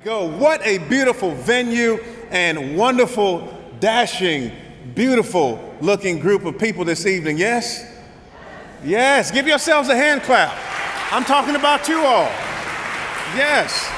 Go. What a beautiful venue and wonderful, dashing, beautiful looking group of people this evening. Yes? Yes. Give yourselves a hand clap. I'm talking about you all. Yes.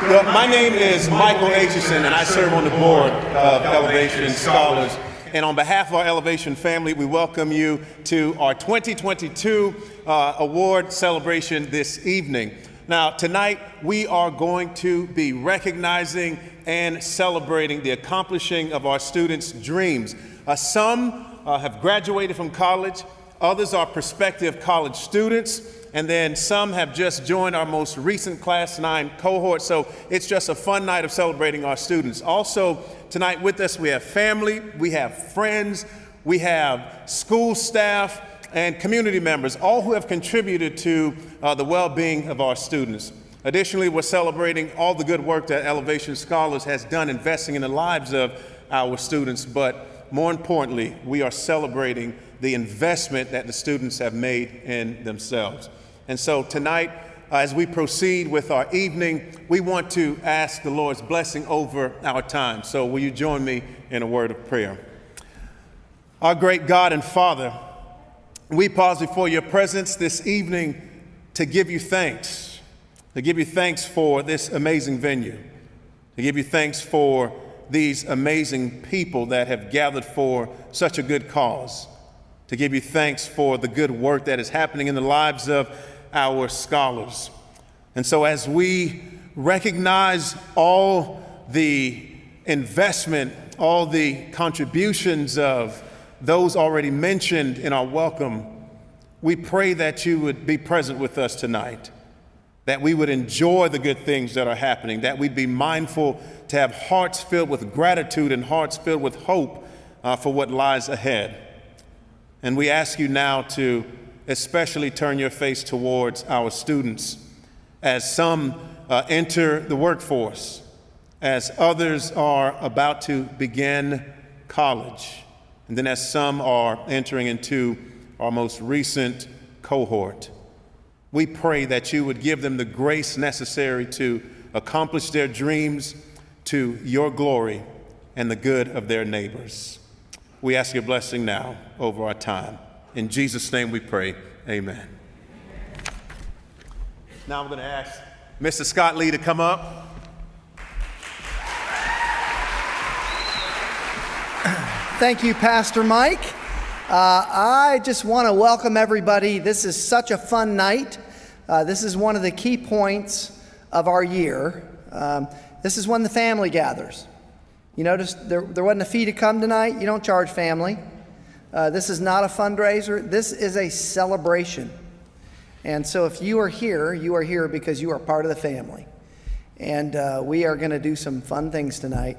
Well, my name is Michael Aitchison, and I serve on the board of Elevation Scholars. And on behalf of our Elevation family, we welcome you to our 2022 award celebration this evening. Now, tonight, we are going to be recognizing and celebrating the accomplishing of our students' dreams. Some have graduated from college, others are prospective college students, and then some have just joined our most recent Class 9 cohort. So it's just a fun night of celebrating our students. Also, tonight with us, we have family, we have friends, we have school staff, and community members, all who have contributed to the well-being of our students. Additionally, we're celebrating all the good work that Elevation Scholars has done investing in the lives of our students, but more importantly, we are celebrating the investment that the students have made in themselves. And so tonight, as we proceed with our evening, we want to ask the Lord's blessing over our time. So will you join me in a word of prayer? Our great God and Father, we pause before your presence this evening to give you thanks for this amazing venue, to give you thanks for these amazing people that have gathered for such a good cause, to give you thanks for the good work that is happening in the lives of our scholars. And so as we recognize all the investment, all the contributions of those already mentioned in our welcome, we pray that you would be present with us tonight, that we would enjoy the good things that are happening, that we'd be mindful to have hearts filled with gratitude and hearts filled with hope for what lies ahead. And we ask you now to especially turn your face towards our students as some enter the workforce, as others are about to begin college, and then as some are entering into our most recent cohort. We pray that you would give them the grace necessary to accomplish their dreams to your glory and the good of their neighbors. We ask your blessing now over our time. In Jesus' name we pray, amen. Now I'm going to ask Mr. Scott Lee to come up. Thank you, Pastor Mike. I just want to welcome everybody. This is such a fun night. This is one of the key points of our year. This is when the family gathers. You notice there wasn't a fee to come tonight. You don't charge family. This is not a fundraiser. This is a celebration. And so if you are here because you are part of the family. And we are going to do some fun things tonight.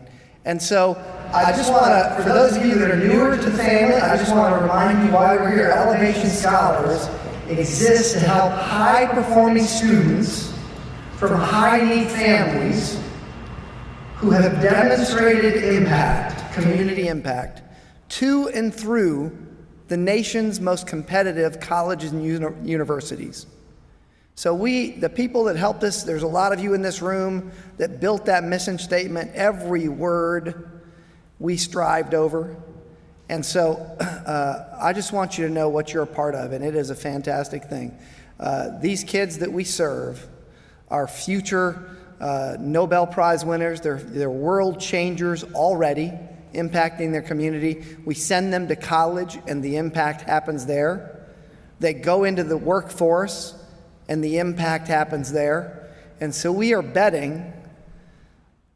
And so I just want to, for those of you that are newer to the family, I just want to remind you why we're here. Elevation Scholars exists to help high-performing students from high-need families who have demonstrated impact, community impact, to and through the nation's most competitive colleges and universities. So the people that helped us, there's a lot of you in this room that built that mission statement. Every word we strived over. And so I just want you to know what you're a part of, and it is a fantastic thing. These kids that we serve are future Nobel Prize winners. They're world changers already, impacting their community. We send them to college, and the impact happens there. They go into the workforce, and the impact happens there. And so we are betting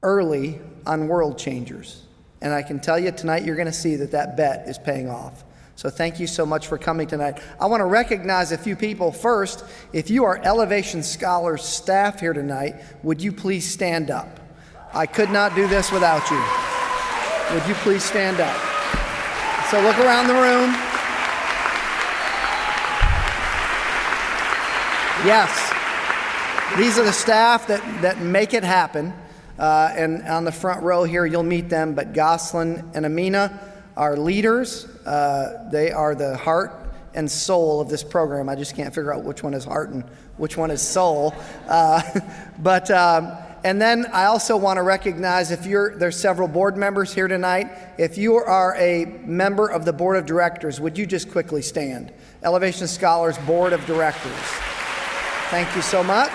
early on world changers. And I can tell you tonight, you're going to see that bet is paying off. So thank you so much for coming tonight. I want to recognize a few people. First, if you are Elevation Scholars staff here tonight, would you please stand up? I could not do this without you. Would you please stand up? So look around the room. Yes, these are the staff that make it happen. And on the front row here, you'll meet them. But Goslin and Amina are leaders. They are the heart and soul of this program. I just can't figure out which one is heart and which one is soul. And then I also want to recognize there's several board members here tonight. If you are a member of the board of directors, would you just quickly stand? Elevation Scholars Board of Directors. Thank you so much.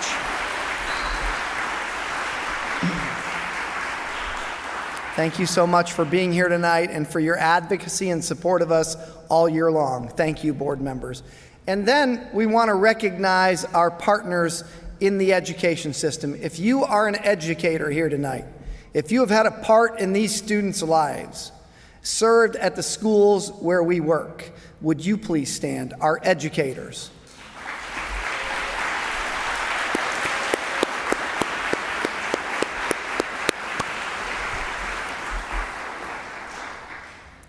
Thank you so much for being here tonight and for your advocacy and support of us all year long. Thank you, board members. And then we want to recognize our partners in the education system. If you are an educator here tonight, if you have had a part in these students' lives, served at the schools where we work, would you please stand? Our educators.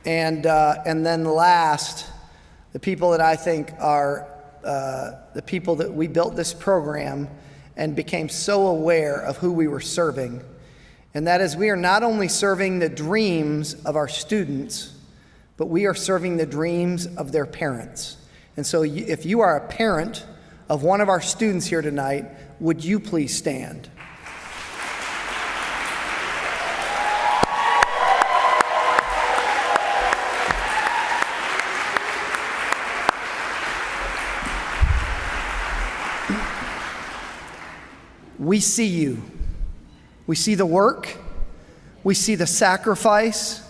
And then last, the people that I think are the people that we built this program and became so aware of who we were serving. And that is, we are not only serving the dreams of our students, but we are serving the dreams of their parents. And so if you are a parent of one of our students here tonight, would you please stand? We see you. We see the work. We see the sacrifice.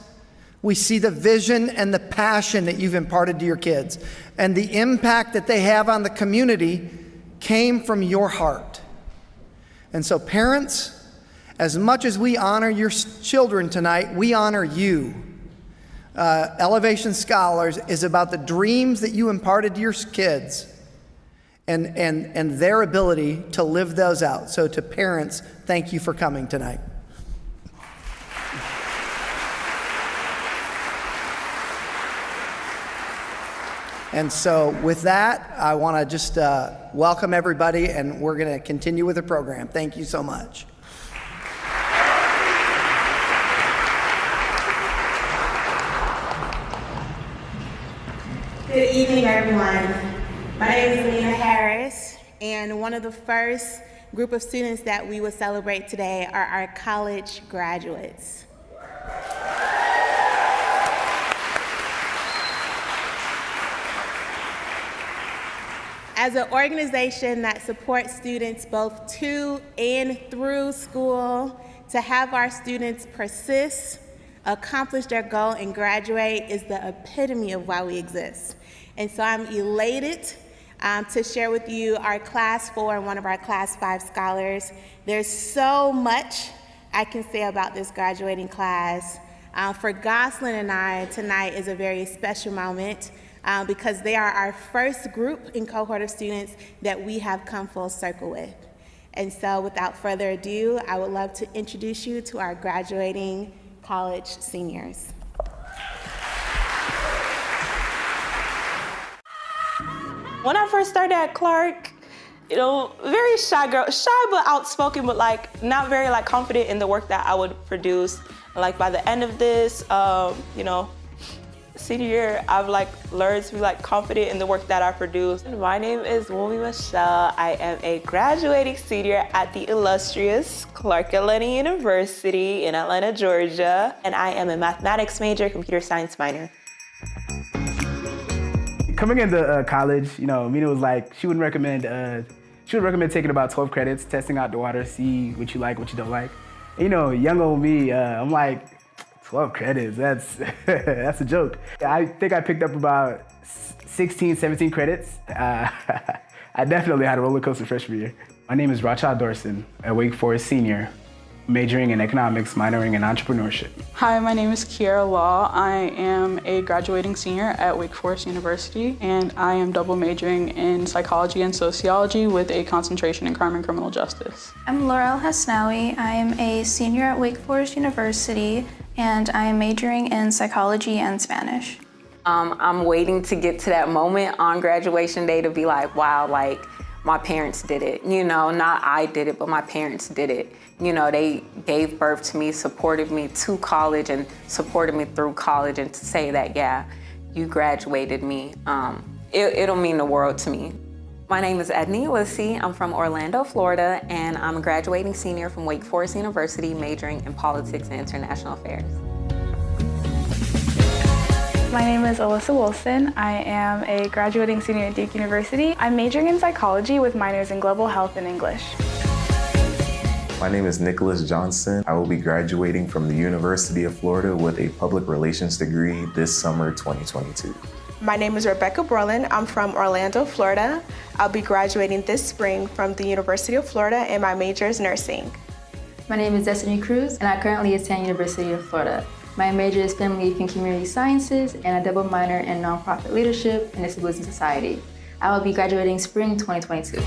We see the vision and the passion that you've imparted to your kids. And the impact that they have on the community came from your heart. And so parents, as much as we honor your children tonight, we honor you. Elevation Scholars is about the dreams that you imparted to your kids and their ability to live those out. So to parents, thank you for coming tonight. And so with that, I want to just welcome everybody, and we're going to continue with the program. Thank you so much. Good evening, everyone. My name is Elena Harris, and one of the first group of students that we will celebrate today are our college graduates. As an organization that supports students both to and through school, to have our students persist, accomplish their goal, and graduate is the epitome of why we exist. And so I'm elated to share with you our Class 4 and one of our Class 5 scholars. There's so much I can say about this graduating class. For Goslin and I, tonight is a very special moment because they are our first group and cohort of students that we have come full circle with. And so without further ado, I would love to introduce you to our graduating college seniors. When I first started at Clark, very shy girl, shy but outspoken, but not very confident in the work that I would produce. By the end of this, senior year, I've learned to be confident in the work that I produce. My name is Wumi Michelle. I am a graduating senior at the illustrious Clark Atlanta University in Atlanta, Georgia, and I am a mathematics major, computer science minor. Coming into college, Mina was she would recommend taking about 12 credits, testing out the water, see what you like, what you don't like. And, young old me, I'm 12 credits, that's a joke. I think I picked up about 16, 17 credits. I definitely had a roller coaster freshman year. My name is Rachael Dorsen, a Wake Forest senior, majoring in economics, minoring in entrepreneurship. Hi, my name is Kiara Law. I am a graduating senior at Wake Forest University, and I am double majoring in psychology and sociology with a concentration in crime and criminal justice. I'm Laurel Hasnawi. I am a senior at Wake Forest University, and I am majoring in psychology and Spanish. I'm waiting to get to that moment on graduation day to be wow, my parents did it. Not I did it, but my parents did it. They gave birth to me, supported me to college, and supported me through college, and to say that, yeah, you graduated me it'll mean the world to me. My name is Edney Ulysses. I'm from Orlando, Florida, and I'm a graduating senior from Wake Forest University, majoring in politics and international affairs. My name is Alyssa Wilson. I am a graduating senior at Duke University. I'm majoring in psychology with minors in global health and English. My name is Nicholas Johnson. I will be graduating from the University of Florida with a public relations degree this summer 2022. My name is Rebecca Borland. I'm from Orlando, Florida. I'll be graduating this spring from the University of Florida and my major is nursing. My name is Destiny Cruz and I currently attend University of Florida. My major is Family and Community Sciences and a double minor in Nonprofit Leadership and Disability Society. I will be graduating spring 2022.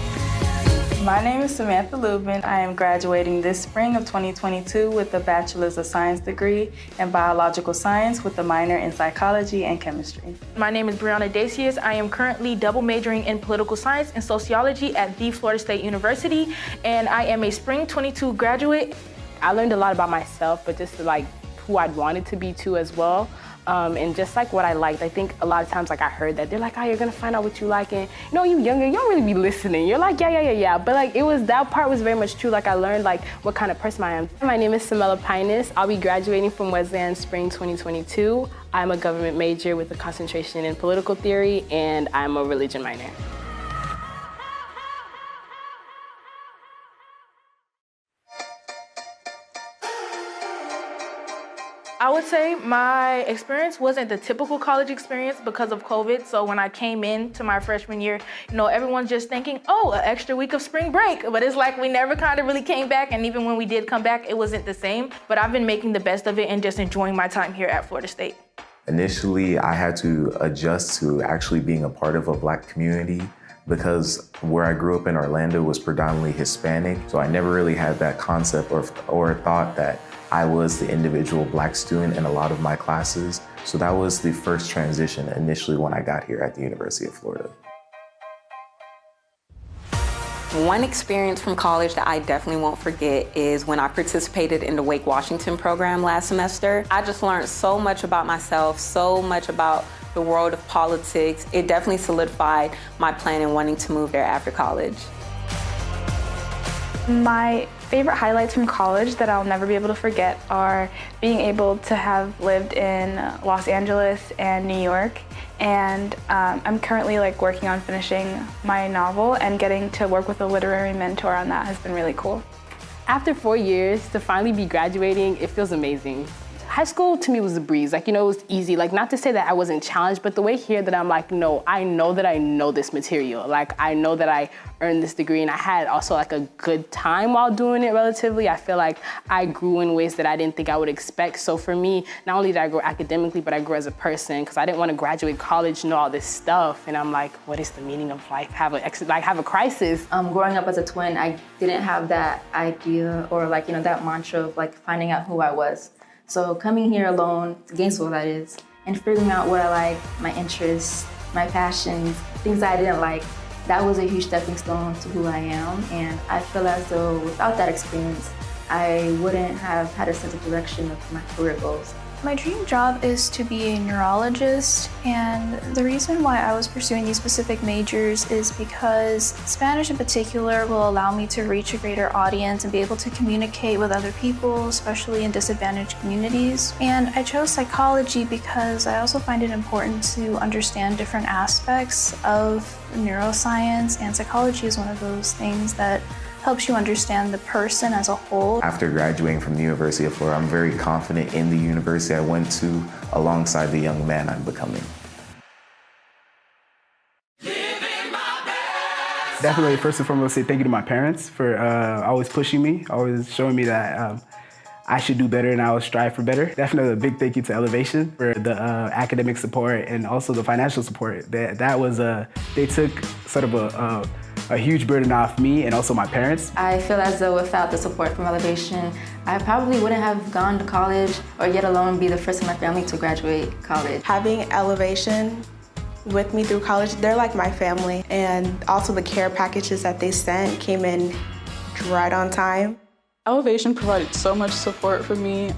My name is Samantha Lubin. I am graduating this spring of 2022 with a Bachelor's of Science degree in Biological Science with a minor in Psychology and Chemistry. My name is Brianna Dacias. I am currently double majoring in Political Science and Sociology at the Florida State University, and I am a spring 22 graduate. I learned a lot about myself, but just like who I'd wanted to be too as well. And just like what I liked. I think a lot of times like I heard that they're like, oh, you're gonna find out what you like, and you know, you younger, you don't really be listening. You're like, yeah. But like that part was very much true. Like I learned like what kind of person I am. My name is Samela Pinus. I'll be graduating from Wesleyan spring 2022. I'm a government major with a concentration in political theory, and I'm a religion minor. I would say my experience wasn't the typical college experience because of COVID. So when I came into my freshman year, you know, everyone's just thinking, oh, an extra week of spring break. But it's like we never kind of really came back. And even when we did come back, it wasn't the same. But I've been making the best of it and just enjoying my time here at Florida State. Initially, I had to adjust to actually being a part of a Black community because where I grew up in Orlando was predominantly Hispanic. So I never really had that concept or thought that I was the individual Black student in a lot of my classes. So that was the first transition initially when I got here at the University of Florida. One experience from college that I definitely won't forget is when I participated in the Wake Washington program last semester. I just learned so much about myself, so much about the world of politics. It definitely solidified my plan in wanting to move there after college. My favorite highlights from college that I'll never be able to forget are being able to have lived in Los Angeles and New York, and I'm currently working on finishing my novel, and getting to work with a literary mentor on that has been really cool. After 4 years, to finally be graduating, it feels amazing. High school to me was a breeze, it was easy. Not to say that I wasn't challenged, but the way here that I'm no, I know that I know this material. I know that I earned this degree, and I had also a good time while doing it relatively. I feel like I grew in ways that I didn't think I would expect. So for me, not only did I grow academically, but I grew as a person, because I didn't want to graduate college, know all this stuff, and I'm like, what is the meaning of life? Have a crisis. Growing up as a twin, I didn't have that idea or that mantra of finding out who I was. So coming here alone, to Gainesville that is, and figuring out what I like, my interests, my passions, things that I didn't like, that was a huge stepping stone to who I am. And I feel as though without that experience, I wouldn't have had a sense of direction of my career goals. My dream job is to be a neurologist, and the reason why I was pursuing these specific majors is because Spanish in particular will allow me to reach a greater audience and be able to communicate with other people, especially in disadvantaged communities. And I chose psychology because I also find it important to understand different aspects of neuroscience, and psychology is one of those things that helps you understand the person as a whole. After graduating from the University of Florida, I'm very confident in the university I went to alongside the young man I'm becoming. Definitely, first and foremost, say thank you to my parents for always pushing me, always showing me that I should do better and I will strive for better. Definitely a big thank you to Elevation for the academic support and also the financial support. That was, they took sort of a huge burden off me and also my parents. I feel as though without the support from Elevation, I probably wouldn't have gone to college or yet alone be the first in my family to graduate college. Having Elevation with me through college, they're like my family, and also the care packages that they sent came in right on time. Elevation provided so much support for me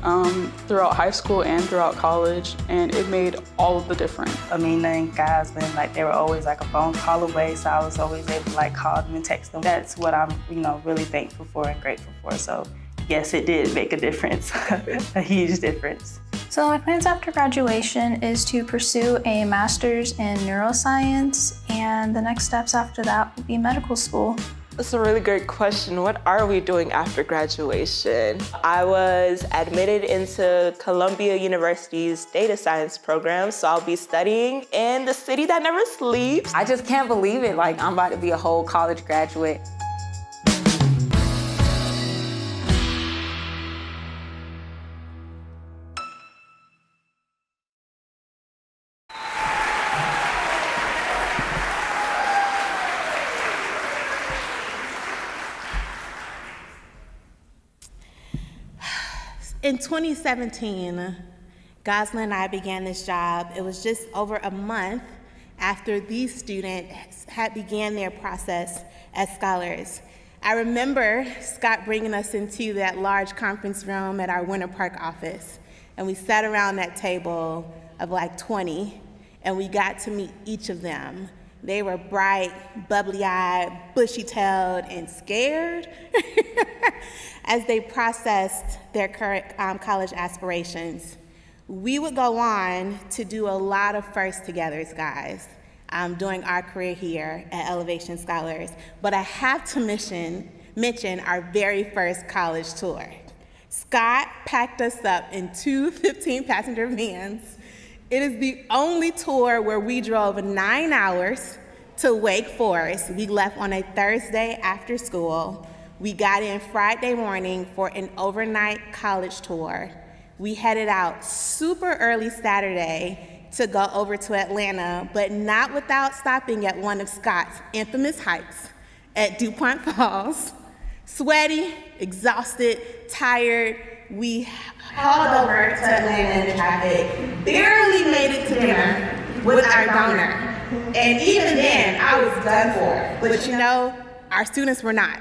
throughout high school and throughout college, and it made all of the difference. Elena and Goslin, like they were always like a phone call away, so I was always able to like call them and text them. That's what I'm, really thankful for and grateful for. So yes, it did make a difference, a huge difference. So my plans after graduation is to pursue a master's in neuroscience, and the next steps after that will be medical school. That's a really great question. What are we doing after graduation? I was admitted into Columbia University's data science program, so I'll be studying in the city that never sleeps. I just can't believe it. Like, I'm about to be a whole college graduate. In 2017, Goslin and I began this job. It was just over a month after these students had began their process as scholars. I remember Scott bringing us into that large conference room at our Winter Park office, and we sat around that table of like 20, and we got to meet each of them. They were bright, bubbly-eyed, bushy-tailed, and scared as they processed their current college aspirations. We would go on to do a lot of first togethers, guys, during our career here at Elevation Scholars. But I have to mention our very first college tour. Scott packed us up in two 15-passenger vans. It is the only tour where we drove 9 hours to Wake Forest. We left on a Thursday after school. We got in Friday morning for an overnight college tour. We headed out super early Saturday to go over to Atlanta, but not without stopping at one of Scott's infamous hikes at DuPont Falls. Sweaty, exhausted, tired, we hauled over to Atlanta in traffic, barely made it to dinner with our donor. And even then, I was done for. But our students were not.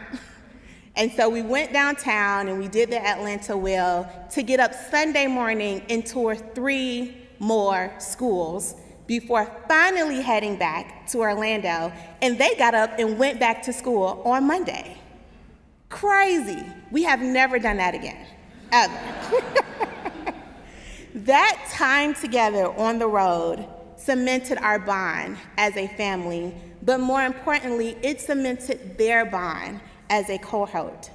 And so we went downtown and we did the Atlanta Wheel to get up Sunday morning and tour 3 more schools before finally heading back to Orlando. And they got up and went back to school on Monday. Crazy. We have never done that again, ever. That time together on the road cemented our bond as a family, but more importantly, it cemented their bond as a cohort.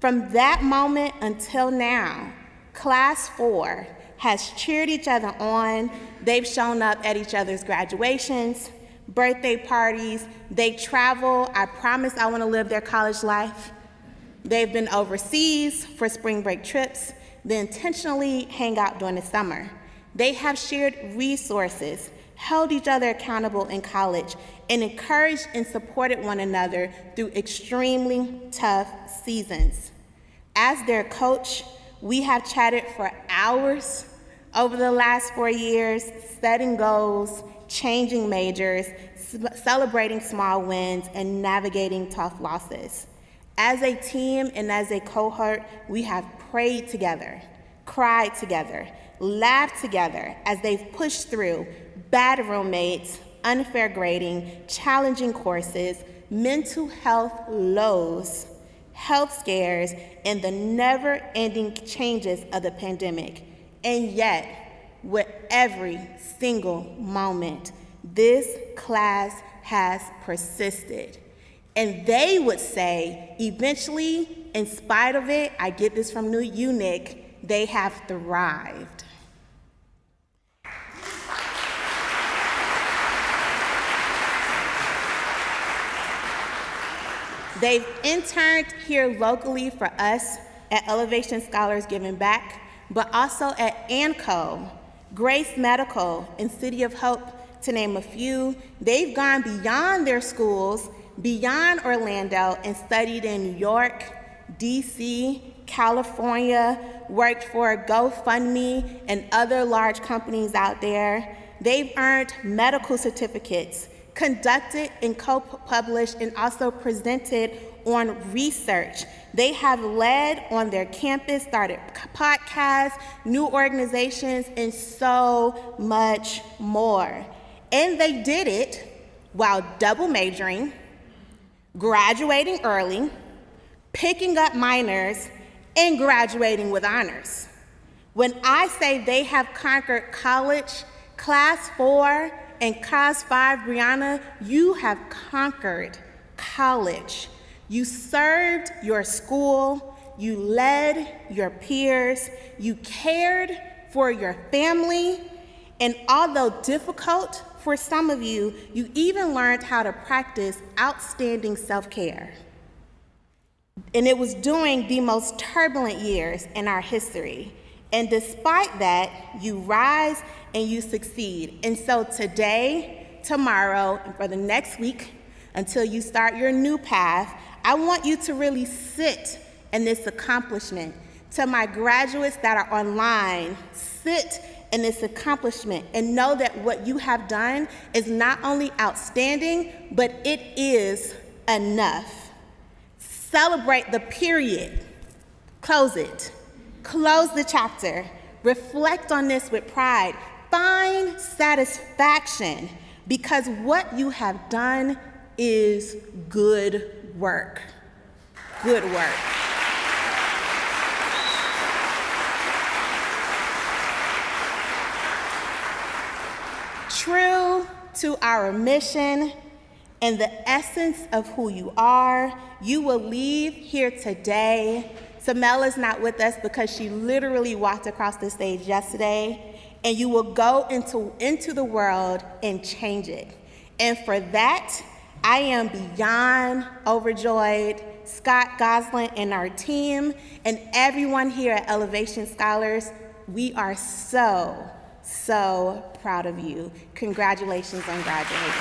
From that moment until now, Class 4 has cheered each other on. They've shown up at each other's graduations, birthday parties. They travel. I promise I want to live their college life. They've been overseas for spring break trips. They intentionally hang out during the summer. They have shared resources, held each other accountable in college, and encouraged and supported one another through extremely tough seasons. As their coach, we have chatted for hours over the last 4 years, setting goals, changing majors, celebrating small wins, and navigating tough losses. As a team and as a cohort, we have prayed together, cried together, laughed together as they've pushed through bad roommates, unfair grading, challenging courses, mental health lows, health scares, and the never-ending changes of the pandemic. And yet, with every single moment, this class has persisted. And they would say, eventually, in spite of it, I get this from you, Nick, they have thrived. They've interned here locally for us at Elevation Scholars Giving Back, but also at ANCO, Grace Medical, and City of Hope, to name a few. They've gone beyond their schools, beyond Orlando, and studied in New York, DC, California, worked for GoFundMe and other large companies out there. They've earned medical certificates, conducted and co-published and also presented on research. They have led on their campus, started podcasts, new organizations, and so much more. And they did it while double majoring, graduating early, picking up minors, and graduating with honors. When I say they have conquered college, Class 4 and Class 5, Brianna, you have conquered college. You served your school, you led your peers, you cared for your family, and although difficult for some of you, you even learned how to practice outstanding self-care. And it was during the most turbulent years in our history. And despite that, you rise and you succeed. And so today, tomorrow, and for the next week, until you start your new path, I want you to really sit in this accomplishment. To my graduates that are online, sit in this accomplishment and know that what you have done is not only outstanding, but it is enough. Celebrate the period. Close it. Close the chapter. Reflect on this with pride. Find satisfaction because what you have done is good work. Good work. True to our mission and the essence of who you are, you will leave here today. Samela's not with us because she literally walked across the stage yesterday, and you will go into the world and change it. And for that, I am beyond overjoyed. Scott Goslin and our team and everyone here at Elevation Scholars, we are so proud of you. Congratulations on graduating.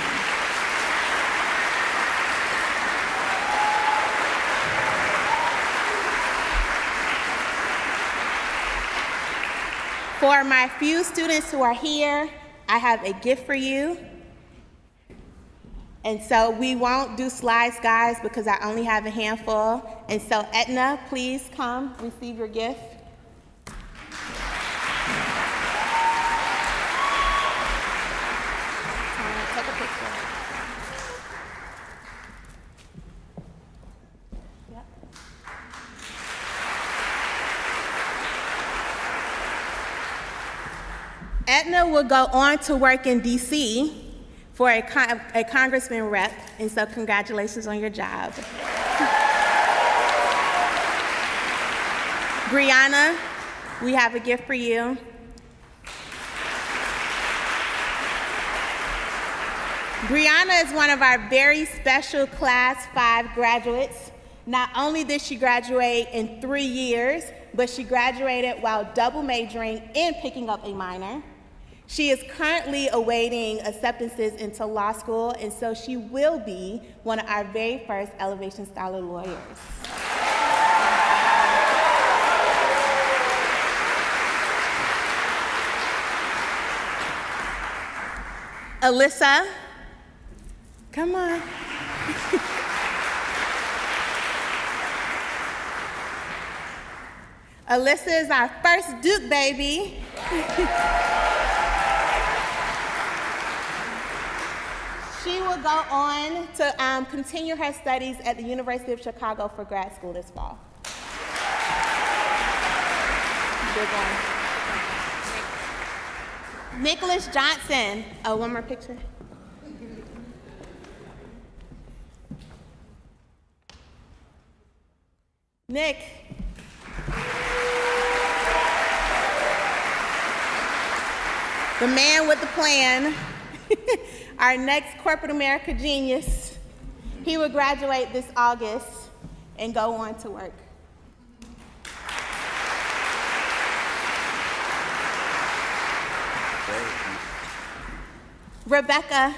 For my few students who are here, I have a gift for you. And so we won't do slides, guys, because I only have a handful. And so Etna, please come receive your gift. Take a picture. Yep. Etna will go on to work in DC for a congressman rep, and so congratulations on your job. Brianna, we have a gift for you. Brianna is one of our very special Class 5 graduates. Not only did she graduate in 3 years, but she graduated while double majoring and picking up a minor. She is currently awaiting acceptances into law school, and so she will be one of our very first Elevation Scholar lawyers. Alyssa, come on. Alyssa is our first Duke baby. She will go on to continue her studies at the University of Chicago for grad school this fall. Good one. Nicholas Johnson. Oh, one more picture. Nick. The man with the plan. Our next corporate America genius. He will graduate this August and go on to work. Rebecca.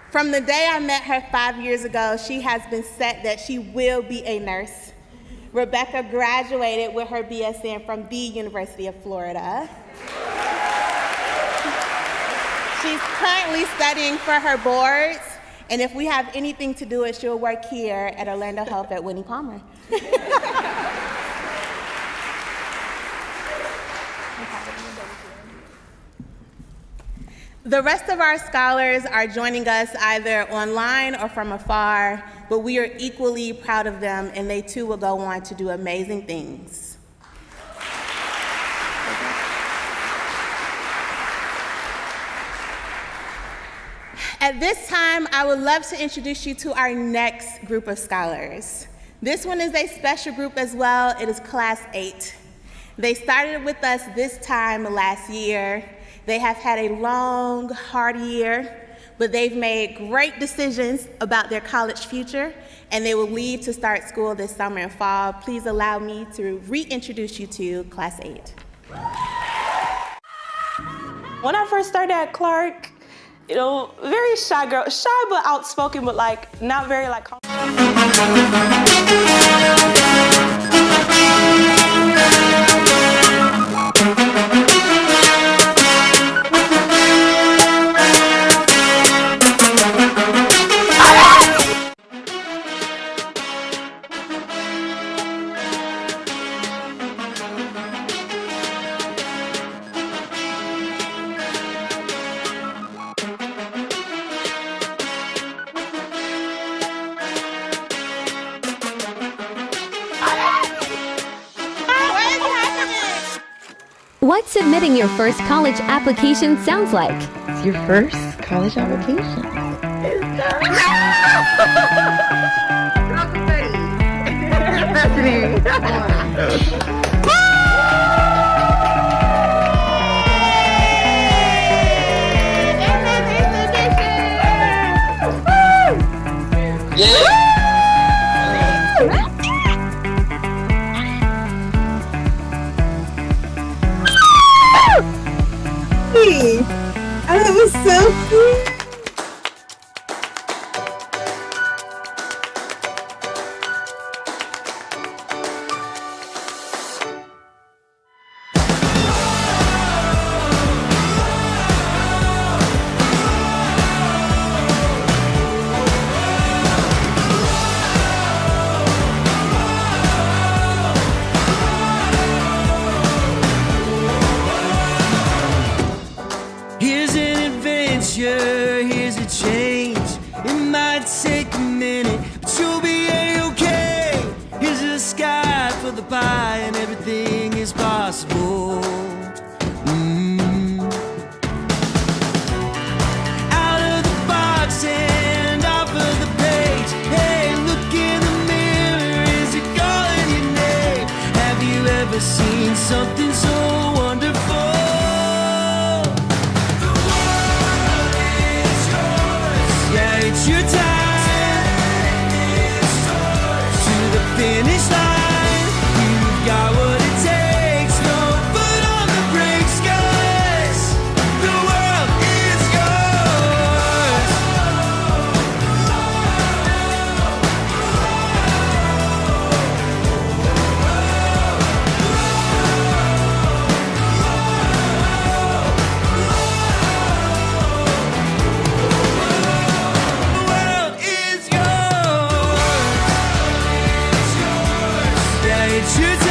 From the day I met her 5 years ago, she has been set that she will be a nurse. Rebecca graduated with her BSN from the University of Florida. She's currently studying for her boards, and if we have anything to do with, she'll work here at Orlando Health at Winnie Palmer. The rest of our scholars are joining us either online or from afar, but we are equally proud of them, and they too will go on to do amazing things. At this time, I would love to introduce you to our next group of scholars. This one is a special group as well. It is Class 8. They started with us this time last year. They have had a long, hard year, but they've made great decisions about their college future, and they will leave to start school this summer and fall. Please allow me to reintroduce you to Class 8. When I first started at Clark, very shy girl, shy but outspoken, but like not very like. What submitting your first college application sounds like? It's your first college application. That was so cute. Here's an adventure, here's a change. It might take a minute, but you'll be A-okay. Here's a sky for the pie and everything is possible. Out of the box and off of the page. Hey, look in the mirror, is it calling your name? Have you ever seen something so wonderful? It's your time to the finish line. You've got what it takes. No foot on the brakes, 'cause the world is yours. It's your time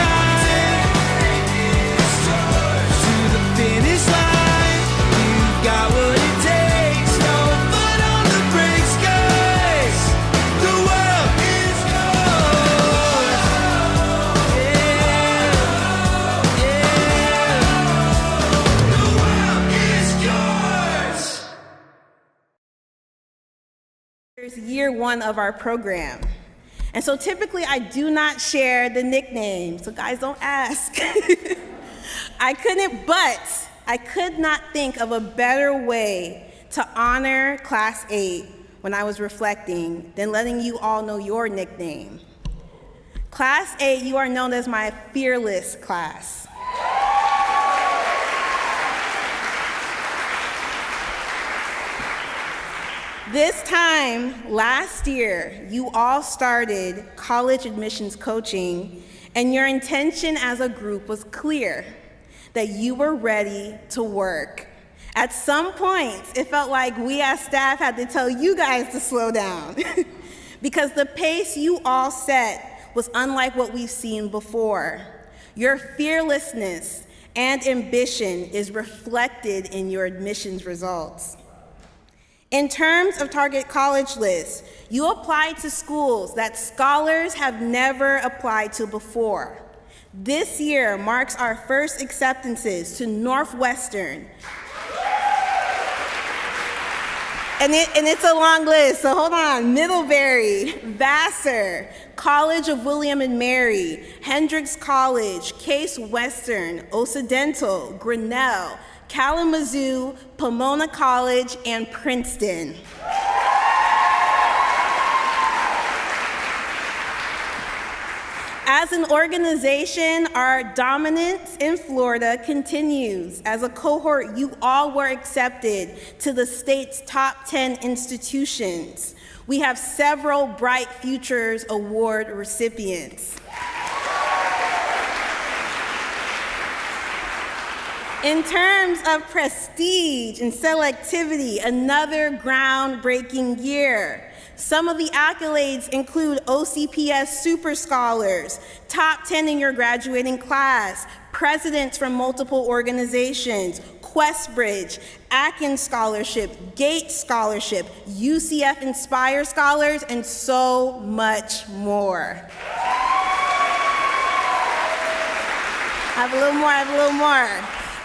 to the finish line. You've got what it takes. No foot on the brakes, 'cause the world is yours. Yeah, the world is yours. Here's year one of our program. And so typically I do not share the nickname, so guys don't ask. I could not think of a better way to honor Class 8 when I was reflecting than letting you all know your nickname. Class 8, you are known as my fearless class. This time last year, you all started college admissions coaching, and your intention as a group was clear, that you were ready to work At some points, it felt like we as staff had to tell you guys to slow down because the pace you all set was unlike what we've seen before. Your fearlessness and ambition is reflected in your admissions results. In terms of target college lists, you applied to schools that scholars have never applied to before. This year marks our first acceptances to Northwestern. And it's a long list, so hold on. Middlebury, Vassar, College of William and Mary, Hendrix College, Case Western, Occidental, Grinnell, Kalamazoo, Pomona College, and Princeton. As an organization, our dominance in Florida continues. As a cohort, you all were accepted to the state's top 10 institutions. We have several Bright Futures Award recipients. In terms of prestige and selectivity, another groundbreaking year. Some of the accolades include OCPS Super Scholars, top 10 in your graduating class, presidents from multiple organizations, Questbridge, Atkins Scholarship, Gates Scholarship, UCF Inspire Scholars, and so much more. I have a little more.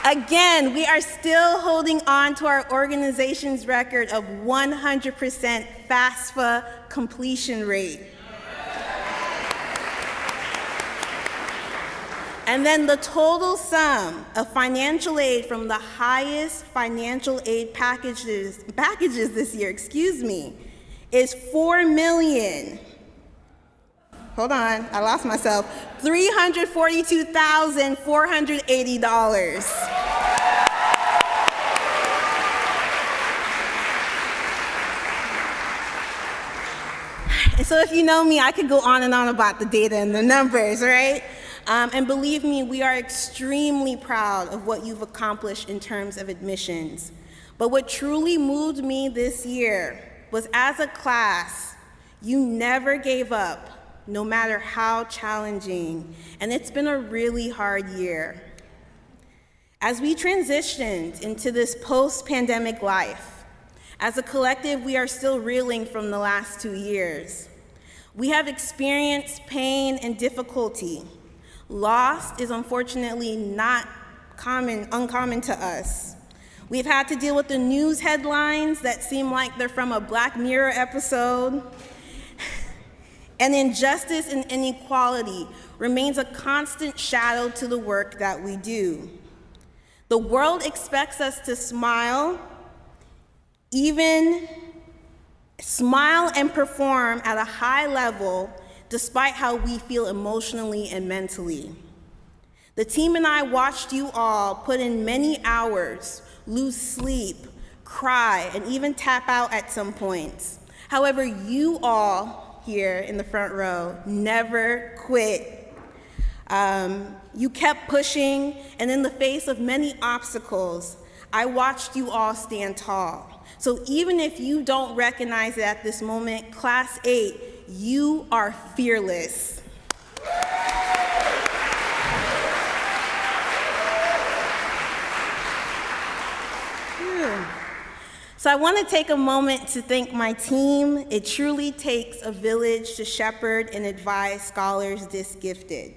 Again, we are still holding on to our organization's record of 100% FAFSA completion rate. And then the total sum of financial aid from the highest financial aid packages this year, is $4 million. Hold on, I lost myself. $342,480. And so if you know me, I could go on and on about the data and the numbers, right? And believe me, we are extremely proud of what you've accomplished in terms of admissions. But what truly moved me this year was, as a class, you never gave up, no matter how challenging, and it's been a really hard year. As we transitioned into this post-pandemic life, as a collective, we are still reeling from the last 2 years. We have experienced pain and difficulty. Loss is unfortunately not uncommon to us. We've had to deal with the news headlines that seem like they're from a Black Mirror episode. And injustice and inequality remains a constant shadow to the work that we do. The world expects us to smile and perform at a high level despite how we feel emotionally and mentally. The team and I watched you all put in many hours, lose sleep, cry, and even tap out at some points. However, you all here in the front row never quit. You kept pushing, and in the face of many obstacles, I watched you all stand tall. So even if you don't recognize it at this moment, Class 8, you are fearless. So I want to take a moment to thank my team. It truly takes a village to shepherd and advise scholars this gifted.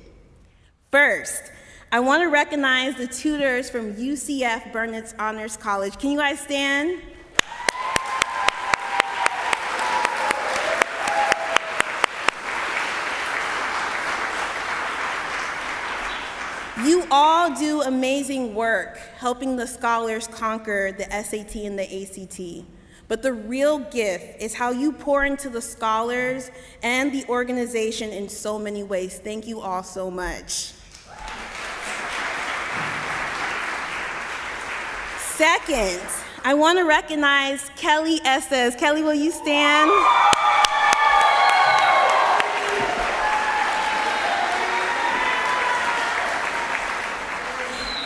First, I want to recognize the tutors from UCF Burnett's Honors College. Can you guys stand? You all do amazing work helping the scholars conquer the SAT and the ACT. But the real gift is how you pour into the scholars and the organization in so many ways. Thank you all so much. Second, I want to recognize Kelly Estes. Kelly, will you stand?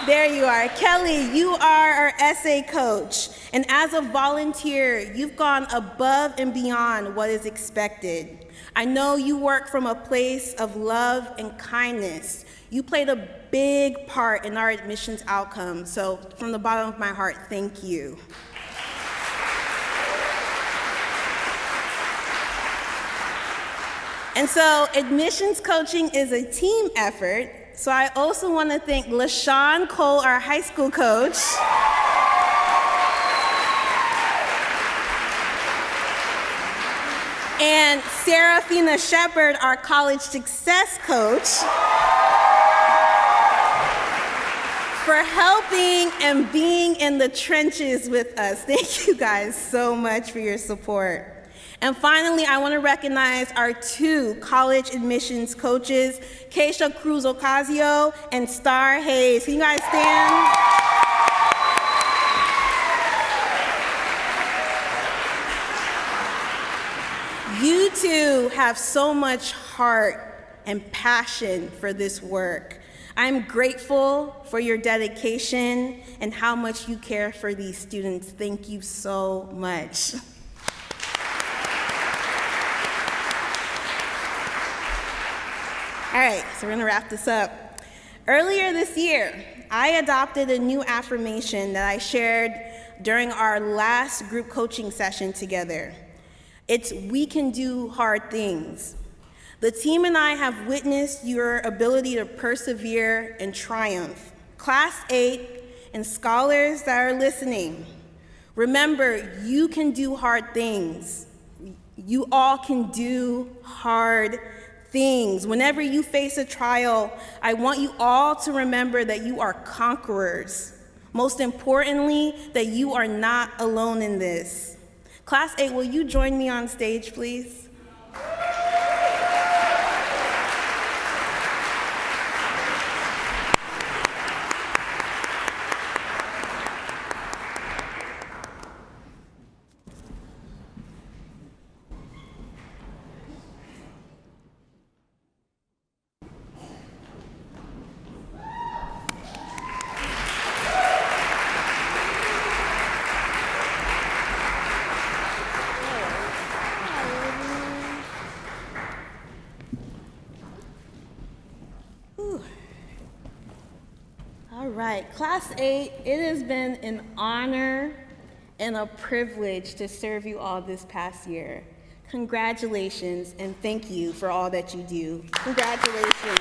There you are. Kelly, you are our essay coach. And as a volunteer, you've gone above and beyond what is expected. I know you work from a place of love and kindness. You played a big part in our admissions outcome. So from the bottom of my heart, thank you. And so admissions coaching is a team effort. So I also want to thank LaShawn Cole, our high school coach. And Serafina Shepard, our college success coach, for helping and being in the trenches with us. Thank you guys so much for your support. And finally, I want to recognize our 2 college admissions coaches, Keisha Cruz-Ocasio and Star Hayes. Can you guys stand? You two have so much heart and passion for this work. I'm grateful for your dedication and how much you care for these students. Thank you so much. All right, so we're gonna wrap this up. Earlier this year, I adopted a new affirmation that I shared during our last group coaching session together. It's, we can do hard things. The team and I have witnessed your ability to persevere and triumph. Class 8 and scholars that are listening, remember, you can do hard things. You all can do hard things. Whenever you face a trial, I want you all to remember that you are conquerors. Most importantly, that you are not alone in this. Class 8, will you join me on stage, please? All right, Class 8, it has been an honor and a privilege to serve you all this past year. Congratulations, and thank you for all that you do. Congratulations.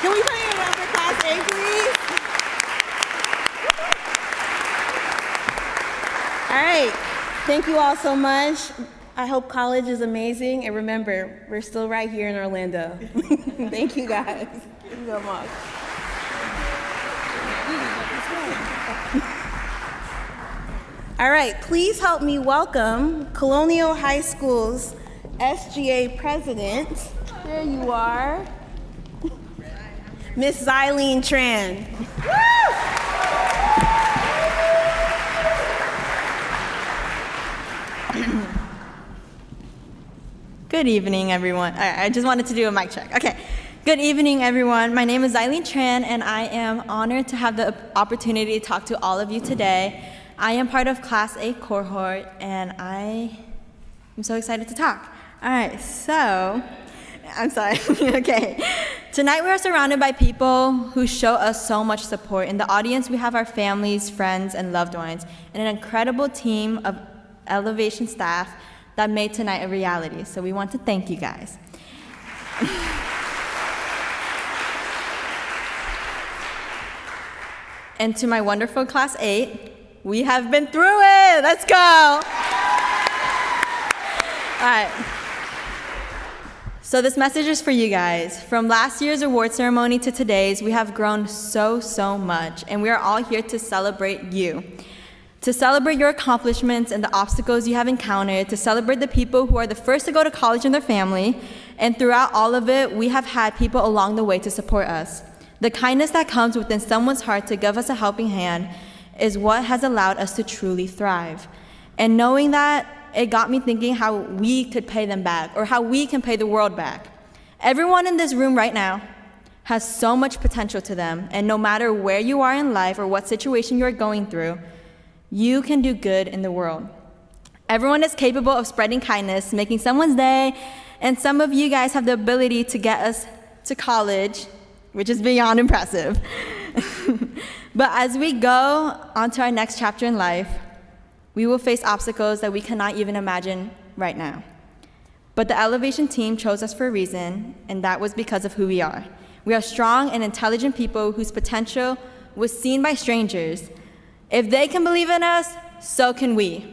Can we put it up for Class 8, please? All right, thank you all so much. I hope college is amazing, and remember, we're still right here in Orlando. Thank you guys. Thank you so much. All right, please help me welcome Colonial High School's SGA president. There you are, Miss Xylene Tran. Good evening, everyone. I just wanted to do a mic check. Okay. Good evening, everyone. My name is Xylene Tran, and I am honored to have the opportunity to talk to all of you today. I am part of Class 8 cohort, and I am so excited to talk. All right, so, I'm sorry. Okay. Tonight, we are surrounded by people who show us so much support. In the audience, we have our families, friends, and loved ones, and an incredible team of Elevation staff that made tonight a reality. So we want to thank you guys. And to my wonderful Class 8, we have been through it. Let's go. All right. So this message is for you guys. From last year's award ceremony to today's, we have grown so much, and we are all here to celebrate you. To celebrate your accomplishments and the obstacles you have encountered, to celebrate the people who are the first to go to college in their family, and throughout all of it, we have had people along the way to support us. The kindness that comes within someone's heart to give us a helping hand is what has allowed us to truly thrive. And knowing that, it got me thinking how we could pay them back, or how we can pay the world back. Everyone in this room right now, has so much potential to them, and no matter where you are in life or what situation you're going through, you can do good in the world. Everyone is capable of spreading kindness, making someone's day, and some of you guys have the ability to get us to college, which is beyond impressive. But as we go on to our next chapter in life, we will face obstacles that we cannot even imagine right now. But the Elevation team chose us for a reason, and that was because of who we are. We are strong and intelligent people whose potential was seen by strangers. If they can believe in us, so can we.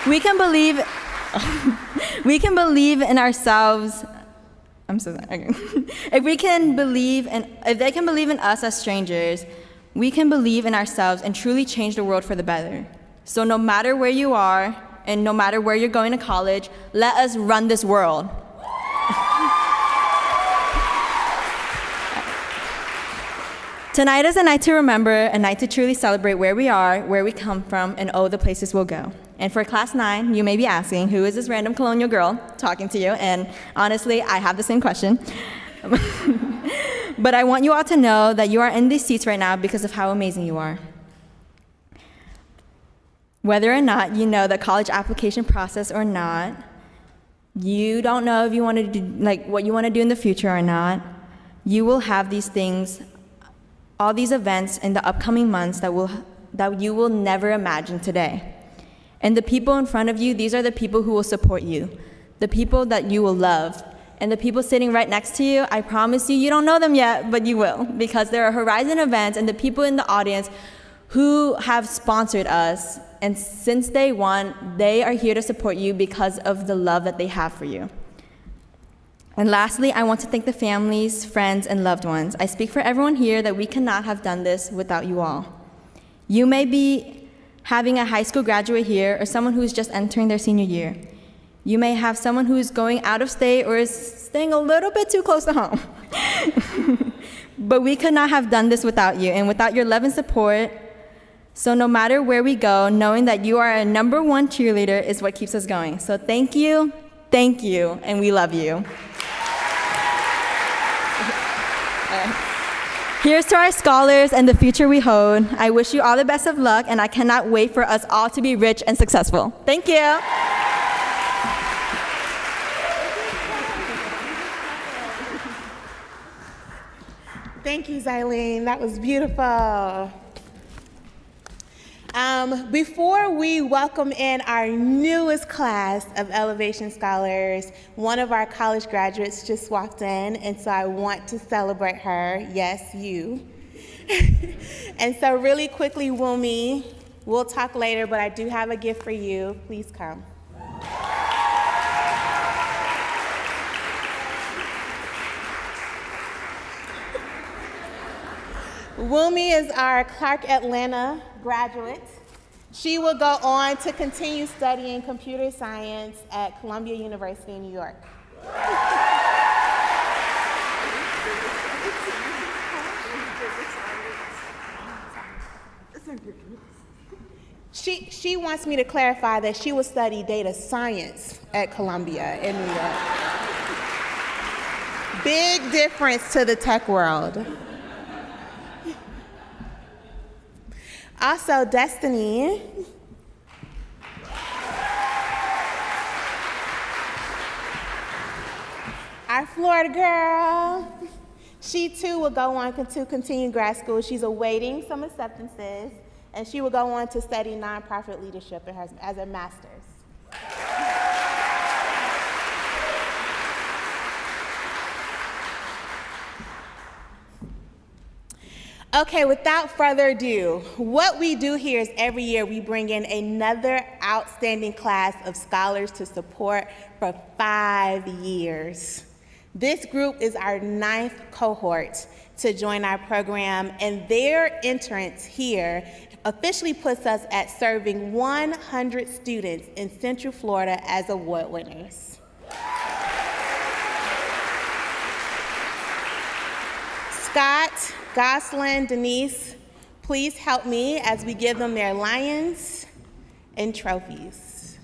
We can believe in ourselves. I'm so sorry. Okay. If they can believe in us as strangers, we can believe in ourselves and truly change the world for the better. So no matter where you are and no matter where you're going to college, let us run this world. Tonight is a night to remember, a night to truly celebrate where we are, where we come from, and the places we'll go. And for Class 9, you may be asking, who is this random Colonial girl talking to you? And honestly, I have the same question. But I want you all to know that you are in these seats right now because of how amazing you are. Whether or not you know the college application process or not, you don't know if you want to do, what you want to do in the future or not, you will have these things, all these events in the upcoming months that you will never imagine today. And the people in front of you, these are the people who will support you, the people that you will love. And the people sitting right next to you, I promise you, you don't know them yet, but you will, because there are Horizon events and the people in the audience who have sponsored us. And since day one, they are here to support you because of the love that they have for you. And lastly, I want to thank the families, friends, and loved ones. I speak for everyone here that we cannot have done this without you all. You may be having a high school graduate here or someone who is just entering their senior year. You may have someone who is going out of state or is staying a little bit too close to home. But we could not have done this without you and without your love and support. So no matter where we go, knowing that you are a #1 cheerleader is what keeps us going. So thank you, and we love you. Here's to our scholars and the future we hold. I wish you all the best of luck, and I cannot wait for us all to be rich and successful. Thank you. Thank you, Zylene. That was beautiful. Before we welcome in our newest class of Elevation Scholars, one of our college graduates just walked in, and so I want to celebrate her. Yes, you. And so really quickly, Wumi, we'll talk later, but I do have a gift for you. Please come. Wumi is our Clark Atlanta graduate. She will go on to continue studying computer science at Columbia University in New York. She wants me to clarify that she will study data science at Columbia in New York. Big difference to the tech world. Also, Destiny. Our Florida girl. She too will go on to continue grad school. She's awaiting some acceptances, and she will go on to study nonprofit leadership as a master's. Okay, without further ado, what we do here is every year we bring in another outstanding class of scholars to support for 5 years. This group is our 9th cohort to join our program, and their entrance here officially puts us at serving 100 students in Central Florida as award winners. Scott, Goslin, Denise, please help me as we give them their lions and trophies.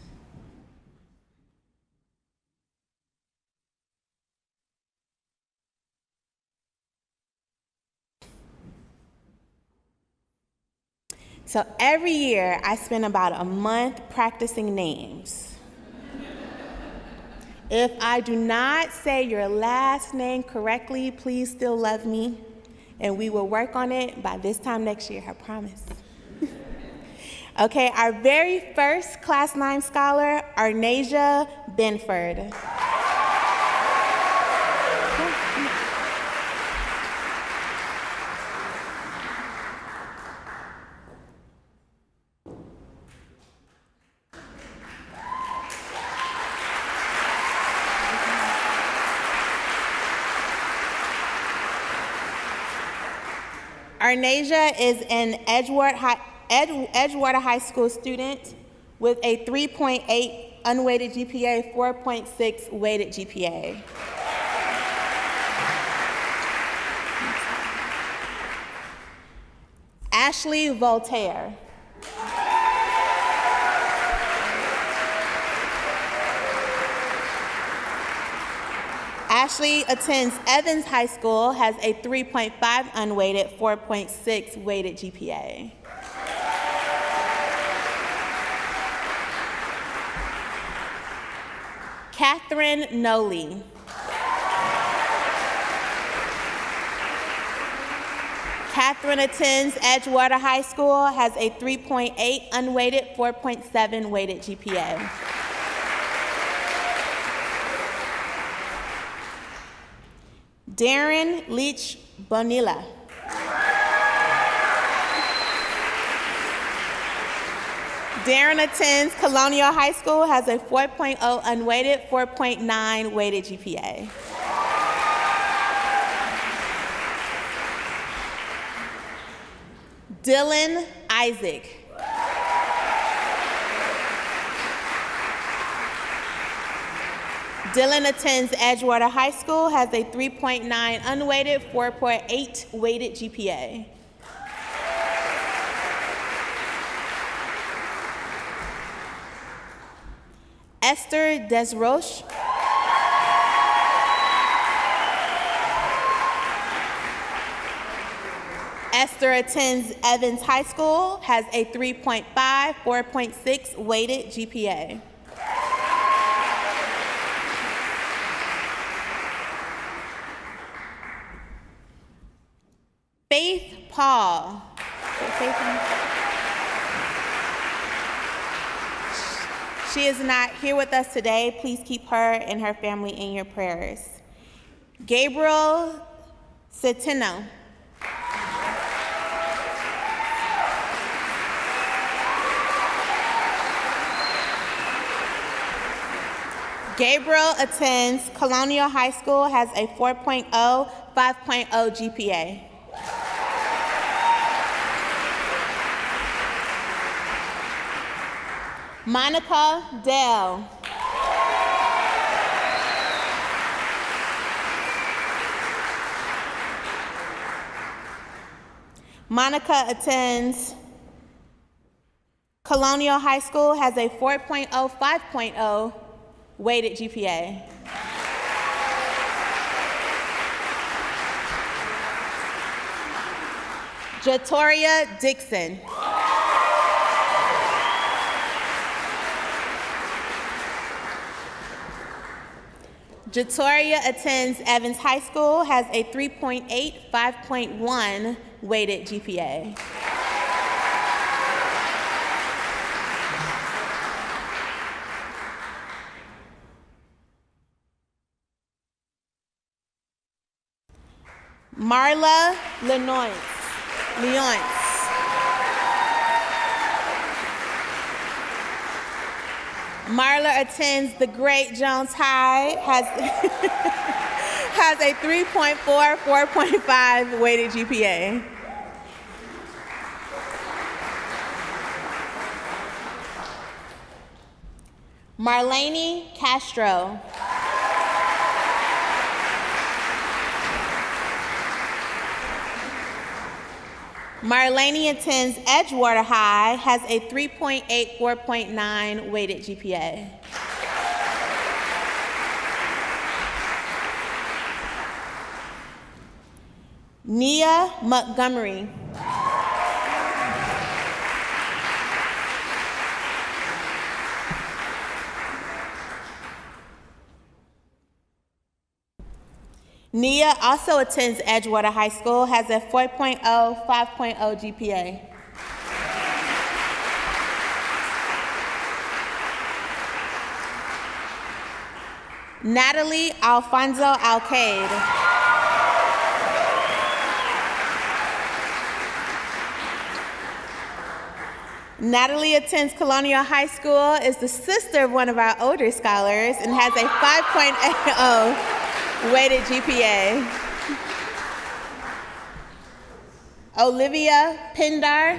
So every year, I spend about a month practicing names. If I do not say your last name correctly, please still love me, and we will work on it by this time next year, I promise. Okay, our very first Class 9 scholar, Arnasia Benford. Arnasia is an Edgewater High School student with a 3.8 unweighted GPA, 4.6 weighted GPA. Ashley Voltaire. Ashley attends Evans High School, has a 3.5 unweighted, 4.6 weighted GPA. Catherine Noli. Catherine attends Edgewater High School, has a 3.8 unweighted, 4.7 weighted GPA. Darren Leach Bonilla. Darren attends Colonial High School, has a 4.0 unweighted, 4.9 weighted GPA. Dylan Isaac. Dylan attends Edgewater High School, has a 3.9 unweighted, 4.8 weighted GPA. Esther Desroche. Esther attends Evans High School, has a 3.5, 4.6 weighted GPA. Faith Paul. She is not here with us today. Please keep her and her family in your prayers. Gabriel Cetino. Gabriel attends Colonial High School, has a 4.0, 5.0 GPA. Monica Dell. Monica attends Colonial High School, has a 4.0, 5.0 weighted GPA. Jatoria Dixon. Jatoria attends Evans High School, has a 3.8, 5.1 weighted GPA. Marla Leonce. Marla attends the Great Jones High, has a 3.4, 4.5 weighted GPA. Marlene Castro. Marlene attends Edgewater High, has a 3.8, 4.9 weighted GPA. Nia Montgomery. Nia also attends Edgewater High School, has a 4.0, 5.0 GPA. Natalie Alfonso Alcade. Natalie attends Colonial High School, is the sister of one of our older scholars, and has a 5.0 weighted GPA. Olivia Pindar.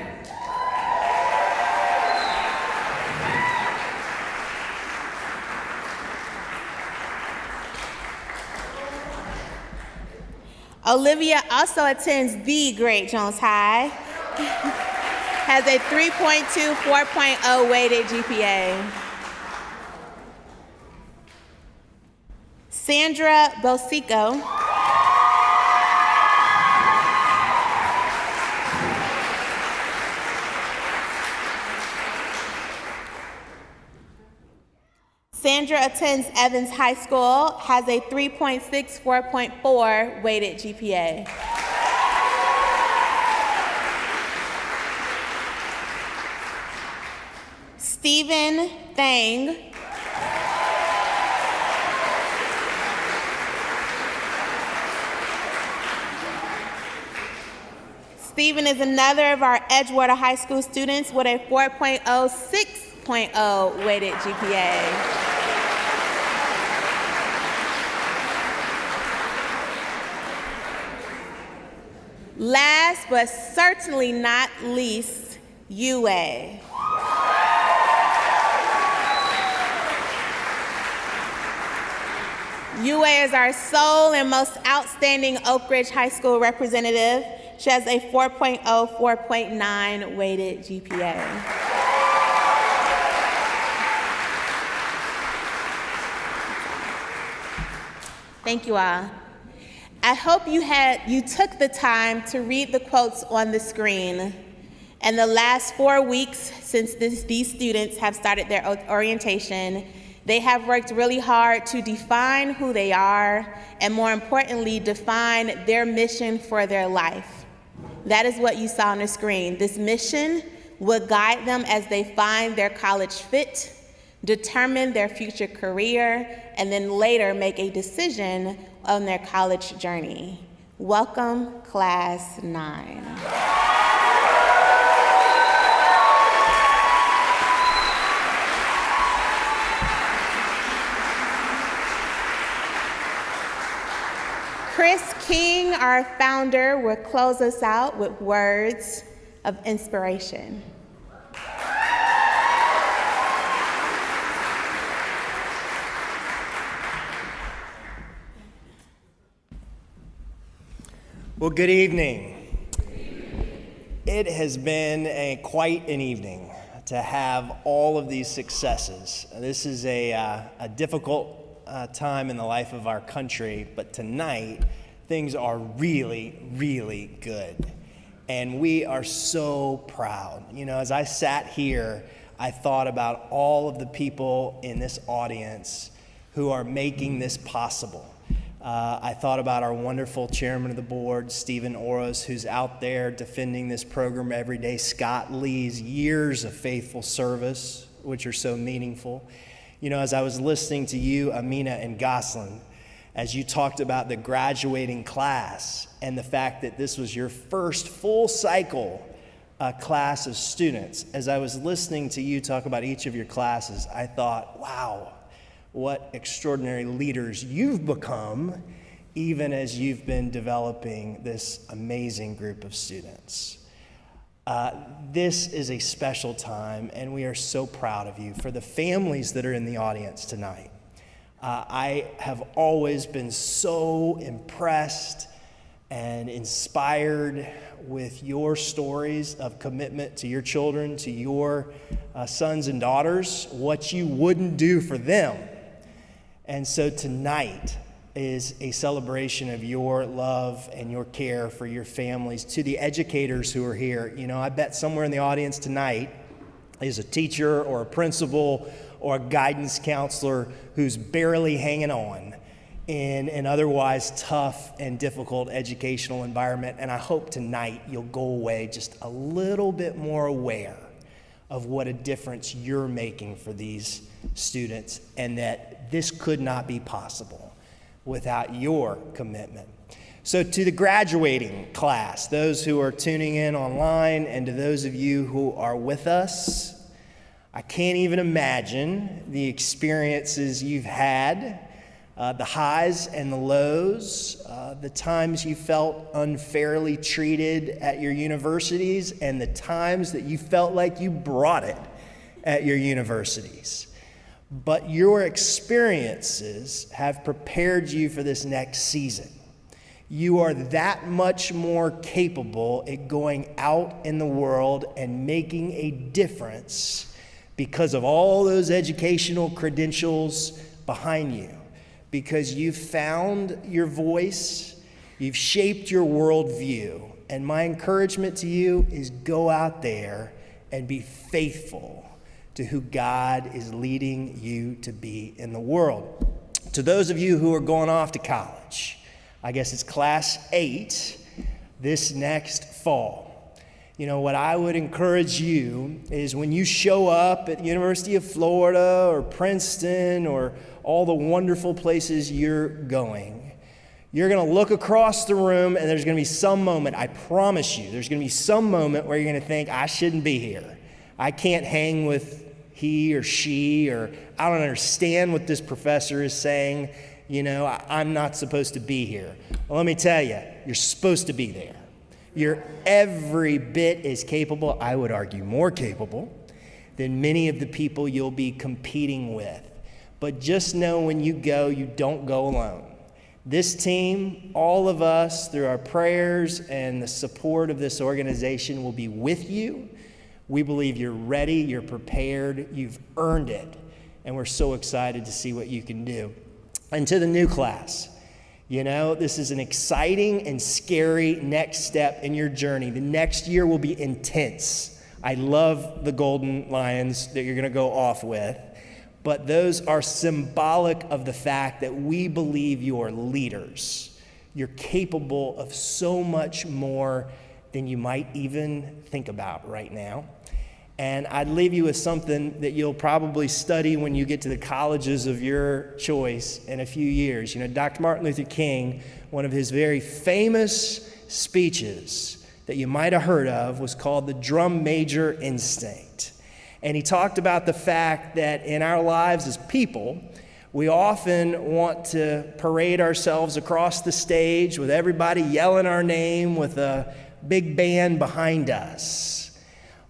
Olivia also attends the Great Jones High, has a 3.2, 4.0 weighted GPA. Sandra Bosico. Sandra attends Evans High School, has a 3.6, 4.4 weighted GPA. Stephen Thang. Stephen is another of our Edgewater High School students with a 4.0, 6.0 weighted GPA. Last but certainly not least, UA. UA is our sole and most outstanding Oak Ridge High School representative. She has a 4.0, 4.9 weighted GPA. Thank you all. I hope you took the time to read the quotes on the screen. And the last 4 weeks since these students have started their orientation, they have worked really hard to define who they are, and more importantly, define their mission for their life. That is what you saw on the screen. This mission will guide them as they find their college fit, determine their future career, and then later make a decision on their college journey. Welcome, Class 9. Chris King, our founder, will close us out with words of inspiration. Well, good evening. It has been quite an evening to have all of these successes. This is a difficult time in the life of our country, but tonight things are really, really good. And we are so proud. You know, as I sat here, I thought about all of the people in this audience who are making this possible. I thought about our wonderful chairman of the board, Stephen Oros, who's out there defending this program every day. Scott Lee's years of faithful service, which are so meaningful. You know, as I was listening to you, Amina and Goslin, as you talked about the graduating class and the fact that this was your first full cycle class of students, as I was listening to you talk about each of your classes, I thought, wow, what extraordinary leaders you've become, even as you've been developing this amazing group of students. This is a special time, and we are so proud of you. For the families that are in the audience tonight, I have always been so impressed and inspired with your stories of commitment to your children, to your sons and daughters, what you wouldn't do for them. And so tonight is a celebration of your love and your care for your families. To the educators who are here, you know, I bet somewhere in the audience tonight is a teacher or a principal or a guidance counselor who's barely hanging on. in an otherwise tough and difficult educational environment. And I hope tonight you'll go away just a little bit more aware of what a difference you're making for these students, and that this could not be possible without your commitment. So to the graduating class, those who are tuning in online, and to those of you who are with us, I can't even imagine the experiences you've had, the highs and the lows, the times you felt unfairly treated at your universities, and the times that you felt like you brought it at your universities. But your experiences have prepared you for this next season. You are that much more capable at going out in the world and making a difference because of all those educational credentials behind you, because you've found your voice, you've shaped your worldview. And my encouragement to you is go out there and be faithful to who God is leading you to be in the world. To those of you who are going off to college, I guess it's class 8 this next fall. You know, what I would encourage you is when you show up at the University of Florida or Princeton or all the wonderful places you're going, you're going to look across the room and there's going to be some moment, I promise you, there's going to be some moment where you're going to think, I shouldn't be here. I can't hang with he or she, or I don't understand what this professor is saying. You know, I'm not supposed to be here. Well, let me tell you, you're supposed to be there. You're every bit as capable, I would argue more capable, than many of the people you'll be competing with. But just know when you go, you don't go alone. This team, all of us, through our prayers and the support of this organization, will be with you. We believe you're ready, you're prepared, you've earned it, and we're so excited to see what you can do. And to the new class, you know, this is an exciting and scary next step in your journey. The next year will be intense. I love the Golden Lions that you're going to go off with, but those are symbolic of the fact that we believe you are leaders. You're capable of so much more than you might even think about right now. And I'd leave you with something that you'll probably study when you get to the colleges of your choice in a few years. You know, Dr. Martin Luther King, one of his very famous speeches that you might have heard of was called the drum major instinct. And he talked about the fact that in our lives as people, we often want to parade ourselves across the stage with everybody yelling our name with a big band behind us.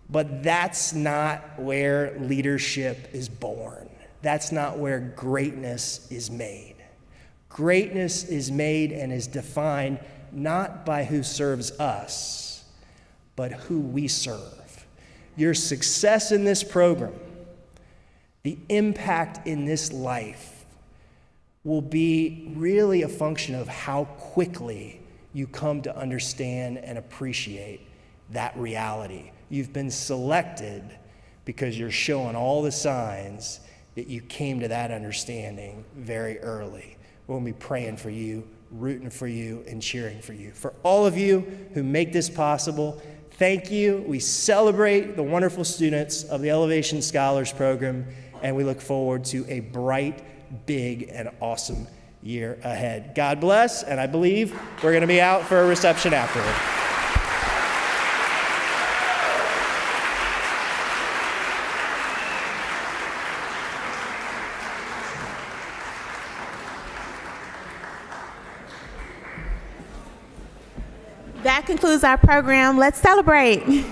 But that's not where leadership is born. That's not where greatness is made. Greatness is made and is defined not by who serves us, but who we serve. Your success in this program, the impact in this life, will be really a function of how quickly you come to understand and appreciate that reality. You've been selected because you're showing all the signs that you came to that understanding very early. We'll be praying for you, rooting for you, and cheering for you. For all of you who make this possible, thank you. We celebrate the wonderful students of the Elevation Scholars Program, and we look forward to a bright, big, and awesome year ahead. God bless, and I believe we're going to be out for a reception afterward. That concludes our program. Let's celebrate.